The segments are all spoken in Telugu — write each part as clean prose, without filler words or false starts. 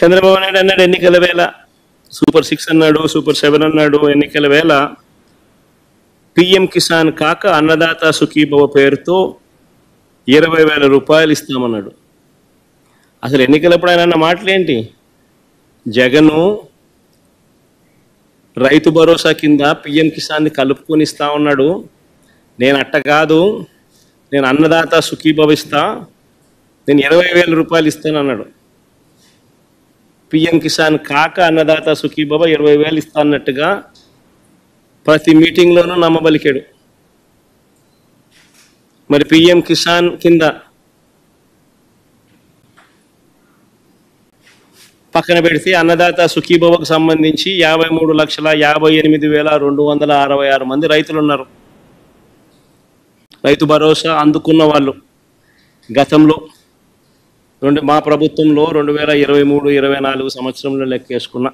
చంద్రబాబు నాయుడు అన్నాడు ఎన్నికల వేళ సూపర్ 6 అన్నాడు, సూపర్ 7 అన్నాడు. ఎన్నికల వేళ పిఎం కిసాన్ కాక అన్నదాత సుఖీభవ పేరుతో 20,000 రూపాయలు ఇస్తామన్నాడు. అసలు ఎన్నికలప్పుడు ఆయన అన్న మాటలేంటి? జగను రైతు భరోసా కింద పిఎం కిసాన్ని కలుపుకొని ఇస్తా ఉన్నాడు. నేను అట్ట కాదు, నేను అన్నదాత సుఖీభవ ఇస్తా, నేను 20,000 రూపాయలు ఇస్తానన్నాడు. పిఎం కిసాన్ కాక అన్నదాత సుఖీభవ 20,000 ఇస్తా అన్నట్టుగా ప్రతి మీటింగ్లోనూ నమ్మబలికాడు. మరి పిఎం కిసాన్ కింద పక్కన పెడితే అన్నదాత సుఖీభవకు సంబంధించి 53,58,266 మంది రైతులు ఉన్నారు. రైతు భరోసా అందుకున్న వాళ్ళు గతంలో మా ప్రభుత్వంలో 2023-24 సంవత్సరంలో లెక్కేసుకున్న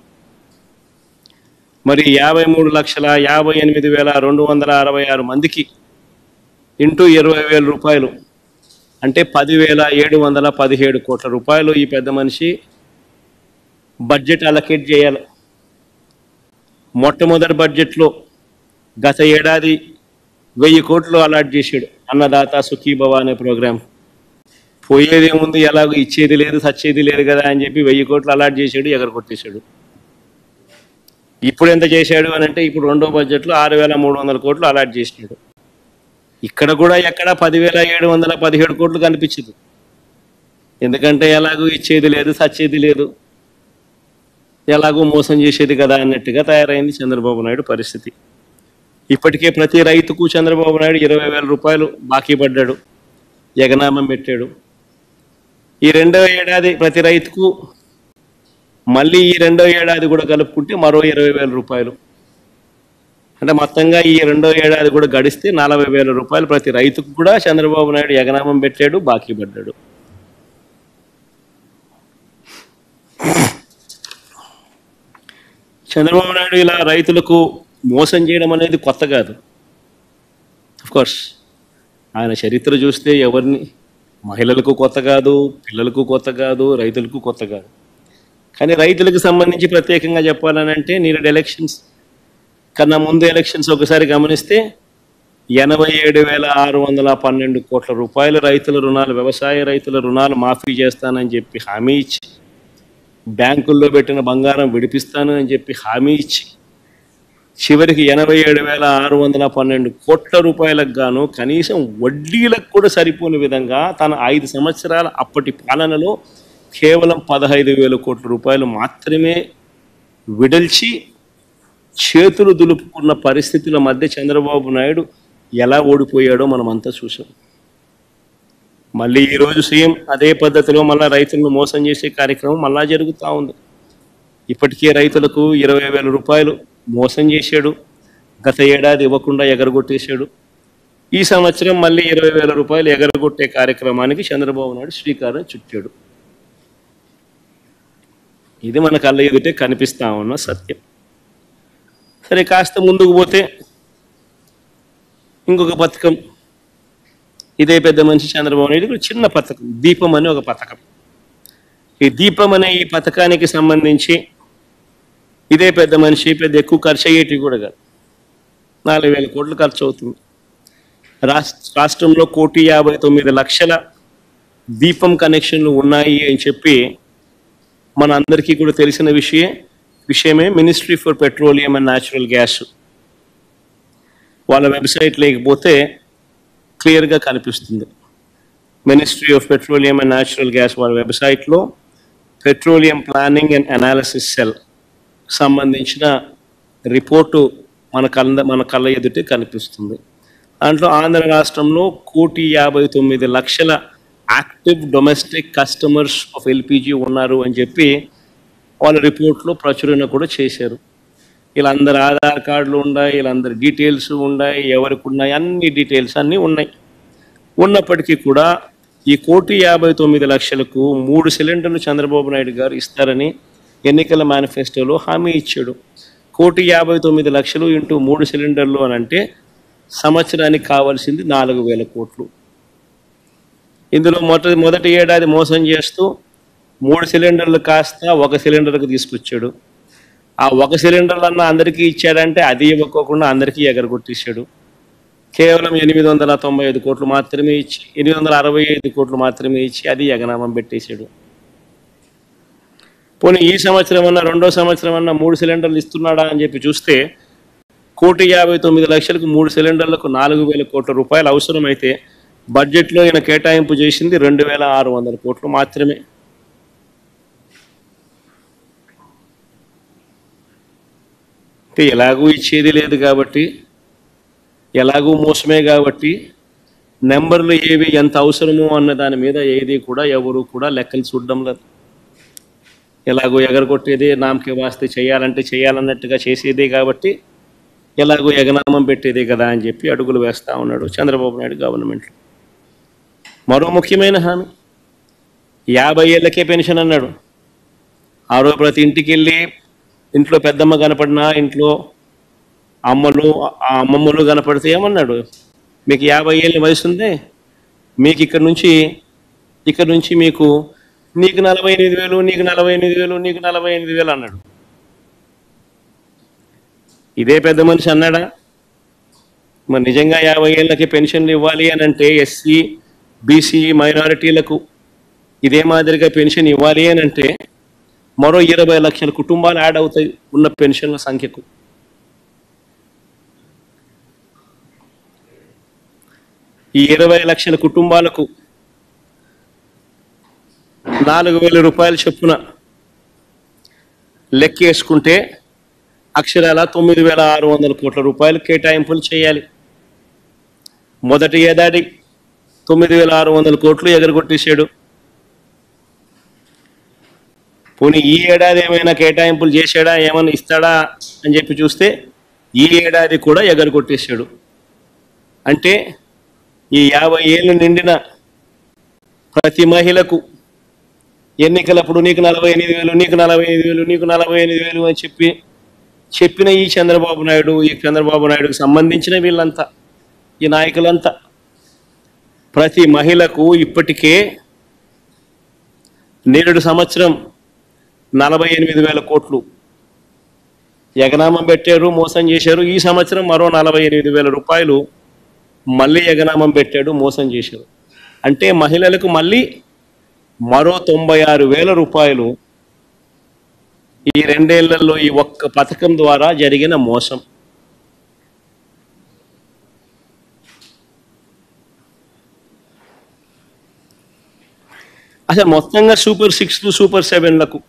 మరి 53,58,266 మందికి ఇంటూ 20,000 రూపాయలు అంటే 10,717 కోట్ల రూపాయలు ఈ పెద్ద మనిషి బడ్జెట్ అలొకేట్ చేయాలి. మొట్టమొదటి బడ్జెట్లో గత ఏడాది 1000 కోట్లు అలాట్ చేశాడు అన్నదాత సుఖీభవ అనే ప్రోగ్రాం. పోయేదేముంది, ఎలాగో ఇచ్చేది లేదు సచ్చేది లేదు కదా అని చెప్పి 1000 కోట్లు అలాట్ చేశాడు, ఎగరగొట్టేశాడు. ఇప్పుడు ఎంత చేశాడు అని అంటే ఇప్పుడు రెండో బడ్జెట్లో 6,300 కోట్లు అలాట్ చేసినాడు. ఇక్కడ కూడా ఎక్కడ 10,717 కోట్లు కనిపించదు. ఎందుకంటే ఎలాగో ఇచ్చేది లేదు సచ్చేది లేదు, ఎలాగో మోసం చేసేది కదా అన్నట్టుగా తయారైంది చంద్రబాబు నాయుడు పరిస్థితి. ఇప్పటికే ప్రతి రైతుకు చంద్రబాబు నాయుడు 20,000 రూపాయలు బాకీ పడ్డాడు, ఎగనామం పెట్టాడు. ఈ రెండో ఏడాది ప్రతి రైతుకు మళ్ళీ ఈ రెండో ఏడాది కూడా కలుపుకుంటే మరో 20,000 రూపాయలు. అంటే మొత్తంగా ఈ రెండో ఏడాది కూడా గడిస్తే 40,000 రూపాయలు ప్రతి రైతుకు కూడా చంద్రబాబు నాయుడు ఎగనామం పెట్టాడు, బాకీ పడ్డాడు. చంద్రబాబు నాయుడు ఇలా రైతులకు మోసం చేయడం అనేది కొత్త కాదు. కోర్స్ ఆయన చరిత్ర చూస్తే ఎవరిని మహిళలకు కొత్త కాదు, పిల్లలకు కొత్త కాదు, రైతులకు కొత్త కాదు. కానీ రైతులకు సంబంధించి ప్రత్యేకంగా చెప్పాలని అంటే నీరు ఎలక్షన్స్ కన్నా ముందు ఎలక్షన్స్ ఒకసారి గమనిస్తే 87,612 కోట్ల రూపాయలు రైతుల రుణాలు, వ్యవసాయ రైతుల రుణాలు మాఫీ చేస్తానని చెప్పి హామీ ఇచ్చి, బ్యాంకుల్లో పెట్టిన బంగారం విడిపిస్తాను అని చెప్పి హామీ ఇచ్చి, చివరికి 87,612 కోట్ల రూపాయలకు గాను కనీసం వడ్డీలకు కూడా సరిపోని విధంగా తన 5 సంవత్సరాల అప్పటి పాలనలో కేవలం 15,000 కోట్ల రూపాయలు మాత్రమే విడల్చి చేతులు దులుపుకున్న పరిస్థితుల మధ్య చంద్రబాబు నాయుడు ఎలా ఓడిపోయాడో మనమంతా చూసాం. మళ్ళీ ఈరోజు సీఎం అదే పద్ధతిలో మళ్ళీ రైతులను మోసం చేసే కార్యక్రమం మళ్ళా జరుగుతూ ఉంది. ఇప్పటికే రైతులకు 20,000 రూపాయలు మోసం చేశాడు, గత ఏడాది ఇవ్వకుండా ఎగరగొట్టేశాడు. ఈ సంవత్సరం మళ్ళీ 20,000 రూపాయలు ఎగరగొట్టే కార్యక్రమానికి చంద్రబాబు నాయుడు శ్రీకారం చుట్టాడు. ఇది మన కళ్ళ ఎదుటే కనిపిస్తా ఉన్న సత్యం. సరే, కాస్త ముందుకు పోతే ఇంకొక పథకం, ఇదే పెద్ద మనిషి చంద్రబాబు నాయుడు చిన్న పథకం, దీపం అనే ఒక పథకం. ఈ దీపం అనే ఈ పథకానికి సంబంధించి ఇదే పెద్ద మనిషి పెద్ద ఎక్కువ ఖర్చు అయ్యేటివి కూడా కాదు, 4,000 కోట్లు ఖర్చు అవుతుంది. రాష్ట్రంలో 1,59,00,000 దీపం కనెక్షన్లు ఉన్నాయి అని చెప్పి మన అందరికీ కూడా తెలిసిన విషయమే. Ministry for petroleum and natural gas వాళ్ళ వెబ్సైట్ లేకపోతే క్లియర్గా కనిపిస్తుంది. Ministry of petroleum and natural gas వాళ్ళ వెబ్సైట్లో petroleum planning and analysis cell సంబంధించిన రిపోర్టు మన కళ్ళ ఎదుటే కనిపిస్తుంది. దాంట్లో ఆంధ్ర రాష్ట్రంలో 1,59,00,000 active domestic customers of LPG ఉన్నారు అని చెప్పి వాళ్ళ రిపోర్ట్లో ప్రచురణ కూడా చేశారు. వీళ్ళందరి ఆధార్ కార్డులు ఉన్నాయి, వీళ్ళందరి డీటెయిల్స్ ఉన్నాయి, ఎవరికి ఉన్నాయి, అన్ని డీటెయిల్స్ అన్నీ ఉన్నాయి. ఉన్నప్పటికీ కూడా ఈ 1,59,00,000కు 3 సిలిండర్లు చంద్రబాబు నాయుడు గారు ఇస్తారని ఎన్నికల మేనిఫెస్టోలో హామీ ఇచ్చాడు. 1,59,00,000 ఇంటూ 3 సిలిండర్లు అని అంటే సంవత్సరానికి కావాల్సింది 4,000 కోట్లు. ఇందులో మొదటి ఏడాది మోసం చేస్తూ 3 సిలిండర్లు కాస్త 1 సిలిండర్కి తీసుకొచ్చాడు. ఆ 1 సిలిండర్లన్నా అందరికీ ఇచ్చాడంటే అది ఇవ్వకోకుండా అందరికీ ఎగరగొట్టేశాడు. కేవలం 895 కోట్లు మాత్రమే ఇచ్చి 865 కోట్లు మాత్రమే ఇచ్చి అది ఎగనామం పెట్టేశాడు. పోనీ ఈ సంవత్సరం అన్నా రెండో సంవత్సరం అన్నా 3 సిలిండర్లు ఇస్తున్నాడా అని చెప్పి చూస్తే 1,59,00,000కు 3 సిలిండర్లకు 4,000 కోట్ల రూపాయలు అవసరమైతే బడ్జెట్లో ఈయన కేటాయింపు చేసింది 2,600 కోట్లు మాత్రమే. అంటే ఎలాగూ ఇచ్చేది లేదు కాబట్టి, ఎలాగూ మోసమే కాబట్టి నెంబర్లు ఏవి ఎంత అవసరమో అన్న దాని మీద ఏది కూడా ఎవరు కూడా లెక్కలు చూడడం లేదు. ఎలాగో ఎగరగొట్టేదే నామకే వాస్తే చేయాలంటే చేయాలన్నట్టుగా చేసేదే కాబట్టి ఎలాగో ఎగనామం పెట్టేదే కదా అని చెప్పి అడుగులు వేస్తూ ఉన్నాడు చంద్రబాబు నాయుడు గవర్నమెంట్లో. మరో ముఖ్యమైన హామీ 50 ఏళ్ళకే పెన్షన్ అన్నాడు. ఆ రోజు ప్రతి ఇంటికి వెళ్ళి ఇంట్లో పెద్దమ్మ కనపడినా ఇంట్లో అమ్మమ్మలు కనపడితే ఏమన్నాడు, మీకు 50 ఏళ్ళ వయసు ఉంది, మీకు ఇక్కడ నుంచి మీకు నీకు 48,000 నీకు 48,000 నీకు 48,000 అన్నాడు. ఇదే పెద్ద మనిషి అన్నాడా? మరి నిజంగా 50 ఏళ్ళకి పెన్షన్లు ఇవ్వాలి అని అంటే ఎస్సీ బీసీ మైనారిటీలకు ఇదే మాదిరిగా పెన్షన్ ఇవ్వాలి అని అంటే మరో 20 లక్షల కుటుంబాలు యాడ్ అవుతాయి ఉన్న పెన్షన్ల సంఖ్యకు. ఈ 20 లక్షల కుటుంబాలకు 4,000 రూపాయల చొప్పున లెక్కేసుకుంటే అక్షరాల 9,600 కోట్ల రూపాయలు కేటాయింపులు చేయాలి. మొదటి ఏడాది 9,600 కోట్లు ఎగరగొట్టేశాడు. పోనీ ఈ ఏడాది ఏమైనా కేటాయింపులు చేశాడా, ఏమైనా ఇస్తాడా అని చెప్పి చూస్తే ఈ ఏడాది కూడా ఎగరగొట్టేశాడు. అంటే ఈ 50 ఏళ్ళు నిండిన ప్రతి మహిళకు ఎన్నికలప్పుడు నీకు 48,000 నీకు 48,000 నీకు 48,000 అని చెప్పిన ఈ చంద్రబాబు నాయుడుకి సంబంధించిన వీళ్ళంతా ఈ నాయకులంతా ప్రతి మహిళకు ఇప్పటికే నేడు సంవత్సరం 48,000 కోట్లు ఎగనామం పెట్టారు, మోసం చేశారు. ఈ సంవత్సరం మరో 48,000 రూపాయలు మళ్ళీ ఎగనామం పెట్టాడు, మోసం చేశారు. అంటే మహిళలకు మళ్ళీ మరో 96,000 రూపాయలు ఈ 2 ఏళ్లలో ఈ ఒక్క పథకం ద్వారా జరిగిన మోసం. అసలు మొత్తంగా సూపర్ 6లు సూపర్ 7లకు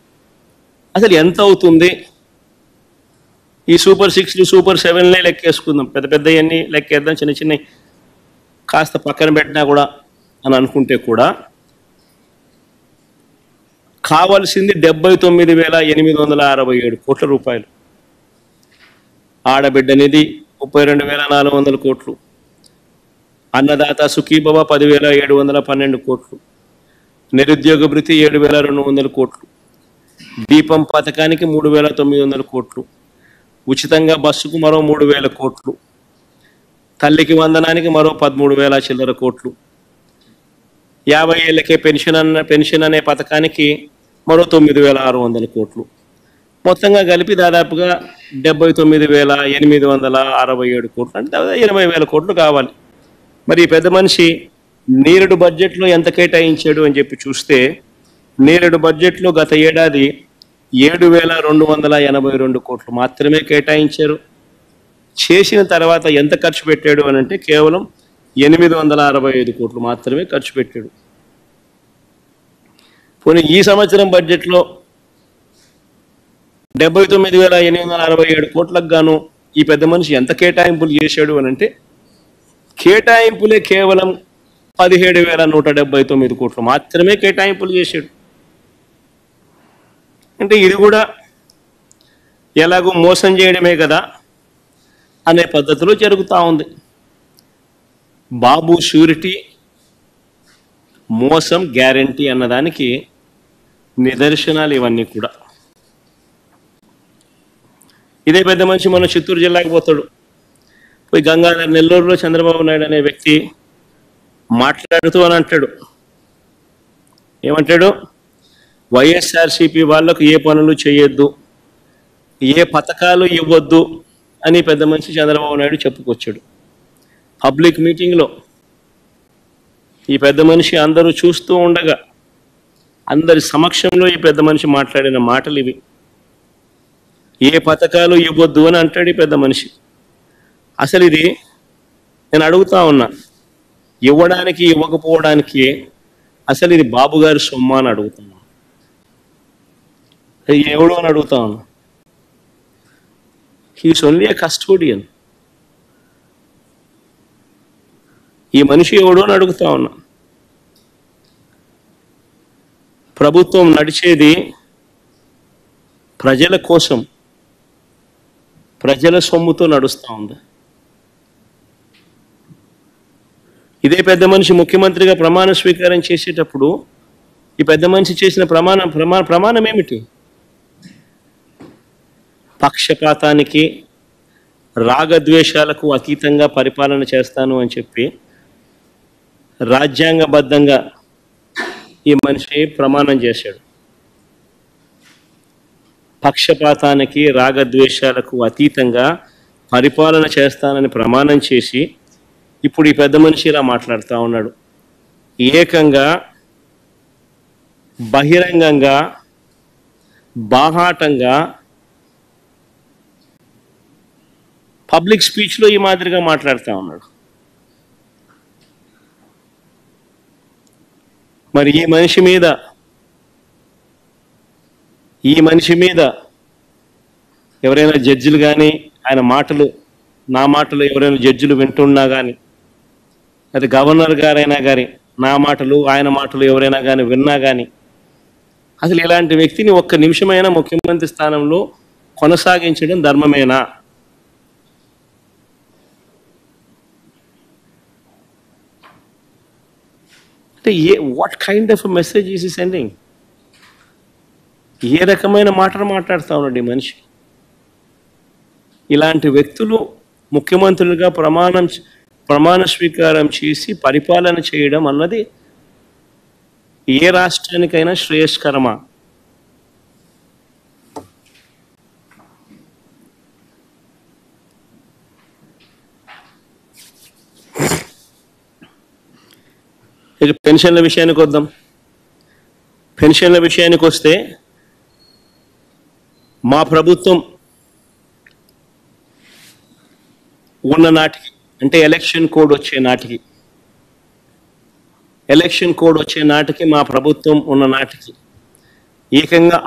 అసలు ఎంత అవుతుంది? ఈ సూపర్ 6లు సూపర్ 7లే లెక్కేసుకుందాం, పెద్దవన్నీ లెక్కేద్దాం, చిన్న కాస్త పక్కన పెట్టినా కూడా అని అనుకుంటే కూడా కావాల్సింది 79,867 కోట్ల రూపాయలు. ఆడబిడ్డ నిధి 32,400 కోట్లు, అన్నదాత సుఖీభవ 10,712 కోట్లు, నిరుద్యోగ భృతి 7,200 కోట్లు, దీపం పథకానికి 3,900 కోట్లు, ఉచితంగా బస్సుకు మరో 3,000 కోట్లు, తల్లికి వందనానికి మరో 13,000 చిల్లర కోట్లు, 50 ఏళ్ళకే పెన్షన్ అనే పథకానికి మరో 9,600 కోట్లు, మొత్తంగా కలిపి దాదాపుగా 79,867 కోట్లు, అంటే 80,000 కోట్లు కావాలి. మరి ఈ పెద్ద మనిషి నేరుడు బడ్జెట్లో ఎంత కేటాయించాడు అని చెప్పి చూస్తే నేరుడు బడ్జెట్లో గత ఏడాది 7,282 కోట్లు మాత్రమే కేటాయించారు. చేసిన తర్వాత ఎంత ఖర్చు పెట్టాడు అని అంటే కేవలం 865 కోట్లు మాత్రమే ఖర్చు పెట్టాడు. పోనీ ఈ సంవత్సరం బడ్జెట్లో 79,867 కోట్లకు గాను ఈ పెద్ద మనిషి ఎంత కేటాయింపులు చేశాడు అని అంటే కేటాయింపులే కేవలం 17,179 కోట్లు మాత్రమే కేటాయింపులు చేశాడు. అంటే ఇది కూడా ఎలాగో మోసం చేయడమే కదా అనే పద్ధతిలో జరుగుతూ ఉంది. బాబు షూరిటీ, మోసం గ్యారంటీ అన్నదానికి నిదర్శనాలు ఇవన్నీ కూడా. ఇదే పెద్ద మనిషి మన చిత్తూరు జిల్లాకి పోతాడు, పోయి గంగాధర్ నెల్లూరులో చంద్రబాబు నాయుడు అనే వ్యక్తి మాట్లాడుతూ అని అంటాడు, ఏమంటాడు, వైఎస్ఆర్సీపీ వాళ్ళకు ఏ పనులు చేయొద్దు, ఏ పథకాలు ఇవ్వద్దు అని పెద్ద మనిషి చంద్రబాబు నాయుడు చెప్పుకొచ్చాడు. పబ్లిక్ మీటింగ్లో ఈ పెద్ద మనిషి అందరూ చూస్తూ ఉండగా అందరి సమక్షంలో ఈ పెద్ద మనిషి మాట్లాడిన మాటలు ఇవి. ఏ పథకాలు ఇవ్వద్దు అని అంటాడు ఈ పెద్ద మనిషి. అసలు ఇది నేను అడుగుతా ఉన్నా, ఇవ్వడానికి ఇవ్వకపోవడానికి అసలు ఇది బాబు గారి సొమ్మ అని అడుగుతున్నా, ఎవడు అని అడుగుతా ఉన్నా. హీస్ ఓన్లీ ఏ కస్టోడియన్. ఈ మనిషి ఎవడు అని అడుగుతా ఉన్నా. ప్రభుత్వం నడిచేది ప్రజల కోసం, ప్రజల సొమ్ముతో నడుస్తూ ఉంది. ఇదే పెద్ద మనిషి ముఖ్యమంత్రిగా ప్రమాణ స్వీకారం చేసేటప్పుడు ఈ పెద్ద మనిషి చేసిన ప్రమాణం ఏమిటి? పక్షపాతానికి, రాగద్వేషాలకు అతీతంగా పరిపాలన చేస్తాను అని చెప్పి రాజ్యాంగబద్ధంగా ఈ మనిషి ప్రమాణం చేశాడు. పక్షపాతానికి, రాగద్వేషాలకు అతీతంగా పరిపాలన చేస్తానని ప్రమాణం చేసి ఇప్పుడు ఈ పెద్ద మనిషి ఇలా మాట్లాడుతూ ఉన్నాడు. ఏకంగా బహిరంగంగా, బాహాటంగా పబ్లిక్ స్పీచ్లో ఈ మాదిరిగా మాట్లాడుతూ ఉన్నాడు. మరి ఈ మనిషి మీద ఎవరైనా జడ్జిలు కానీ, ఆయన మాటలు, నా మాటలు ఎవరైనా జడ్జిలు వింటున్నా కానీ, అది గవర్నర్ గారైనా కానీ నా మాటలు, ఆయన మాటలు ఎవరైనా కానీ విన్నా కానీ, అసలు ఇలాంటి వ్యక్తిని ఒక్క నిమిషమైనా ముఖ్యమంత్రి స్థానంలో కొనసాగించడం ధర్మమేనా? అంటే what kind of message is ఈ సెండింగ్? ఏ రకమైన మాటలు మాట్లాడుతూ ఉన్నాడు ఈ మనిషి? ఇలాంటి వ్యక్తులు ముఖ్యమంత్రులుగా ప్రమాణ స్వీకారం చేసి పరిపాలన చేయడం అన్నది ఏ రాష్ట్రానికైనా శ్రేయస్కరమా? ఇక పెన్షన్ల విషయానికి వద్దాం. పెన్షన్ల విషయానికి వస్తే మా ప్రభుత్వం ఉన్న నాటికి, అంటే ఎలక్షన్ కోడ్ వచ్చే నాటికి మా ప్రభుత్వం ఉన్న నాటికి ఏకంగా